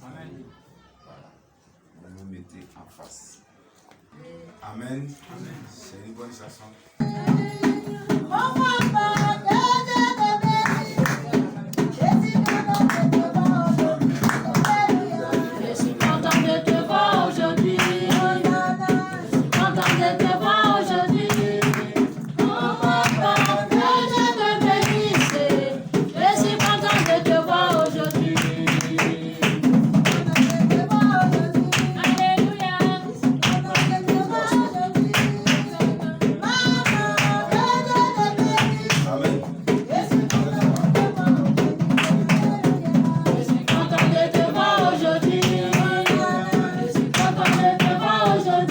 Amen. Voilà. Vous me mettez en face. Amen. Amen. C'est une bonne chanson. Je suis content de te voir aujourd'hui. Je suis content de te voir aujourd'hui. Oh papa, que Dieu te bénisse. Je suis content de te voir aujourd'hui. Alléluia. Amen. Je suis content de te voir aujourd'hui. Je suis content de te voir aujourd'hui.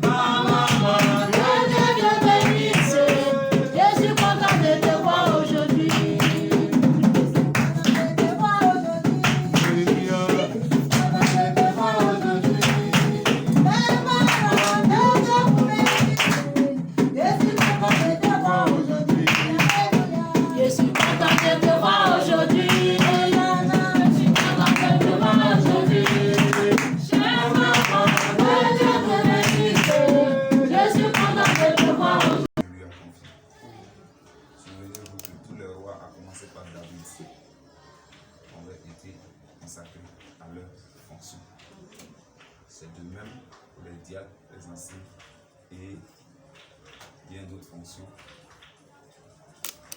Maman, que Dieu te bénisse. Je suis content de te voir aujourd'hui. Je suis content de te voir aujourd'hui. Je suis content de te voir aujourd'hui. Chère maman, que Dieu te bénisse. Je suis content de te voir aujourd'hui. Je lui ai confié. Souvenez-vous que tous les rois, à commencer par David, ont été consacrés à leur fonction. C'est de même pour les diacres, les anciens et bien d'autres fonctions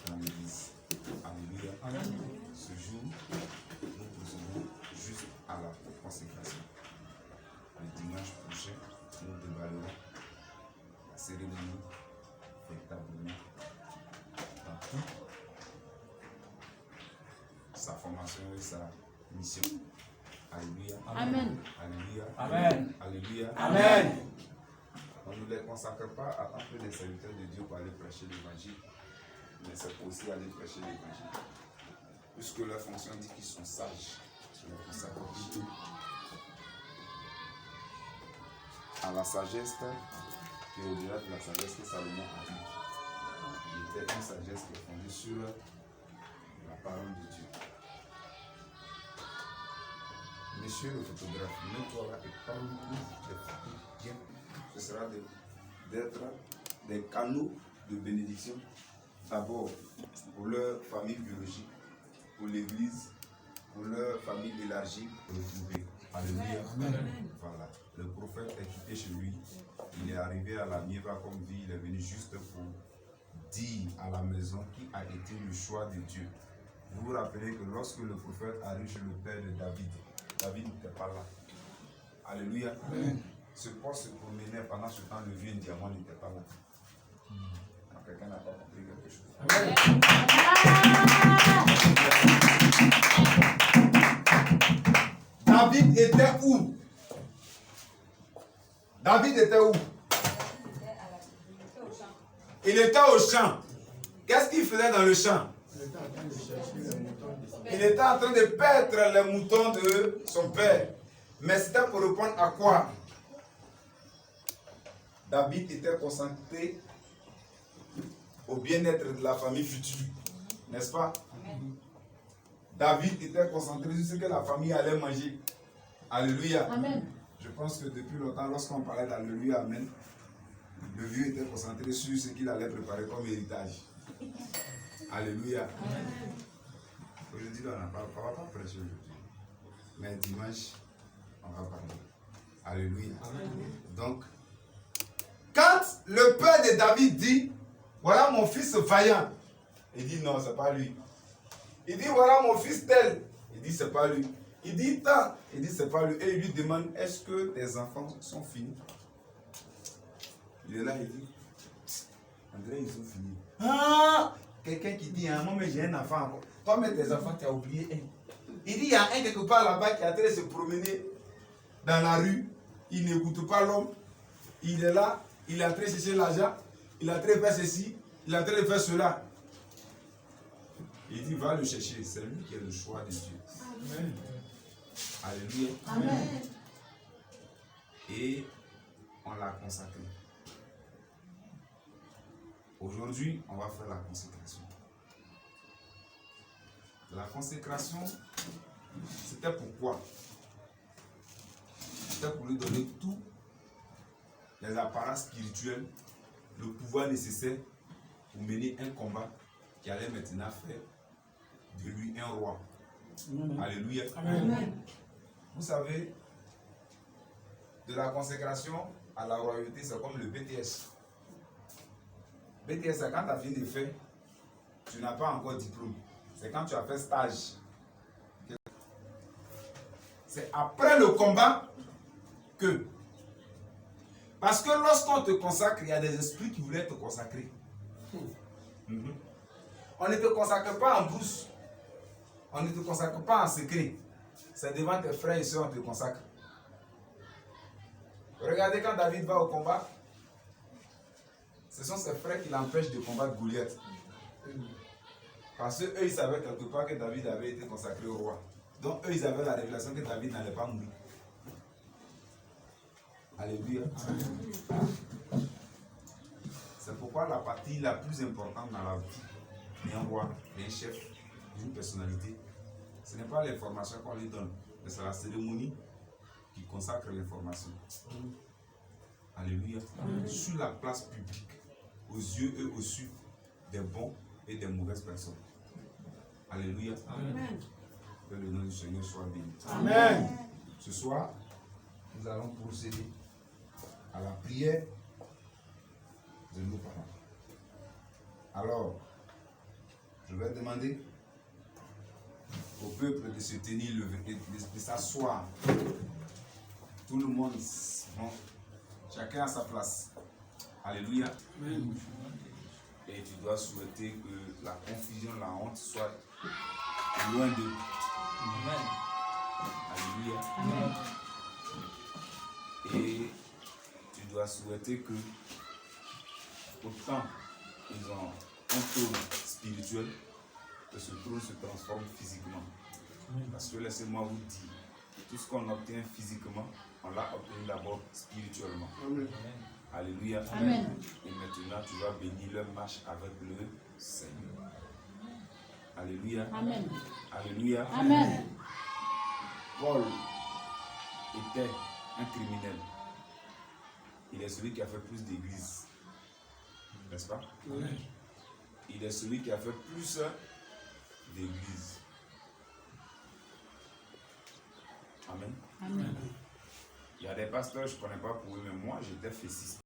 dans l'église. Alléluia. Ce jour, nous procédons juste à la consécration. Le dimanche prochain, nous déballerons la cérémonie véritablement dans toute sa formation et sa mission. Alléluia. Amen. Alléluia. Amen. Alléluia. Amen. On ne les consacre pas à tant que des serviteurs de Dieu pour aller prêcher l'évangile, mais c'est aussi aller prêcher l'évangile. Puisque leur fonction dit qu'ils sont sages, je les consacre plutôt à la sagesse qui est au-delà de la sagesse que Salomon a eue. Il était une sagesse qui est fondée sur la parole de Dieu. Monsieur le photographe, mets-toi là et parle-nous des photos bien. Ce sera d'être des canaux de bénédiction, d'abord pour leur famille biologique, pour l'église, pour leur famille élargie, retrouvée. Alléluia. Voilà. Le prophète est quitté chez lui. Il est arrivé à la Mieva comme dit, il est venu juste pour dire à la maison qui a été le choix de Dieu. Vous vous rappelez que lorsque le prophète arrive chez le père de David, David n'était pas là. Alléluia. Amen. Ce poste se promenait pendant ce temps, le vieux diamant n'était pas là. Alors, quelqu'un n'a pas compris quelque chose. Amen. David était où? David était où? Il était au champ. Qu'est-ce qu'il faisait dans le champ? Il était en train de paître les moutons de son père. Mais c'était pour répondre à quoi? David était concentré au bien-être de la famille future. N'est-ce pas? David était concentré sur ce que la famille allait manger. Alléluia. Amen. Je pense que depuis longtemps, lorsqu'on parlait d'Alléluia, Amen, le vieux était concentré sur ce qu'il allait préparer comme héritage. Alléluia. Amen. Aujourd'hui, on n'a pas, on va pas prêcher aujourd'hui. Mais dimanche, on va parler. Alléluia. Amen. Donc, quand le père de David dit, voilà mon fils vaillant, il dit non, c'est pas lui. Il dit voilà mon fils tel, il dit c'est pas lui. Il dit tant, il dit c'est pas lui. Et il lui demande, est-ce que tes enfants sont finis? Il est là, il dit, André, ils sont finis. Ah! Quelqu'un qui dit, moi mais j'ai un enfant encore. Toi mais tes enfants, tu as oublié un. Il dit, il y a un quelque part là-bas qui est en train de se promener dans la rue. Il n'écoute pas l'homme. Il est là, il est en train de chercher l'argent. Il est en train de faire ceci, il est en train de faire cela. Il dit, va le chercher. C'est lui qui est le choix de Dieu. Amen. Alléluia. Amen. Et on l'a consacré. Aujourd'hui, on va faire la consécration. La consécration, c'est C'était pourquoi? C'était pour lui donner tous les apparences spirituels, le pouvoir nécessaire pour mener un combat qui allait maintenant faire de lui un roi. Amen. Alléluia. Amen. Vous savez, de la consécration à la royauté, c'est comme le BTS. BTS, c'est quand tu as fini de faire, tu n'as pas encore de diplôme. C'est quand tu as fait stage. C'est après le combat que. Parce que lorsqu'on te consacre, il y a des esprits qui voulaient te consacrer. On ne te consacre pas en brousse. On ne te consacre pas en secret. C'est devant tes frères et soeurs qu'on te consacre. Regardez quand David va au combat, ce sont ses frères qui l'empêchent de combattre Goliath. Parce qu'eux, ils savaient quelque part que David avait été consacré au roi. Donc eux, ils avaient la révélation que David n'allait pas mourir. Alléluia. C'est pourquoi la partie la plus importante dans la vie d'un roi, d'un chef, d'une personnalité, ce n'est pas l'information qu'on lui donne, mais c'est la cérémonie qui consacre l'information. Alléluia. Sur la place publique, aux yeux et aux su des bons et des mauvaises personnes. Alléluia. Amen. Que le nom du Seigneur soit béni. Amen. Ce soir, nous allons procéder à la prière de nos parents. Alors, je vais demander au peuple de se tenir levé, de s'asseoir. Tout le monde, bon, chacun à sa place. Alléluia. Amen. Et tu dois souhaiter que la confusion, la honte soit loin d'eux. Amen. Alléluia. Amen. Et tu dois souhaiter que autant ils ont un trône spirituel, que ce trône se transforme physiquement. Parce que laissez-moi vous dire, tout ce qu'on obtient physiquement, on l'a obtenu d'abord spirituellement. Amen. Alléluia. Amen. Et maintenant, tu vas bénir leur marche avec le Seigneur. Alléluia. Amen. Alléluia. Amen. Paul était un criminel. Il est celui qui a fait plus d'églises. N'est-ce pas? Oui. Il est celui qui a fait plus d'églises. Amen. Amen. Il y a des pasteurs, je ne connais pas pour eux, mais moi, j'étais fessiste.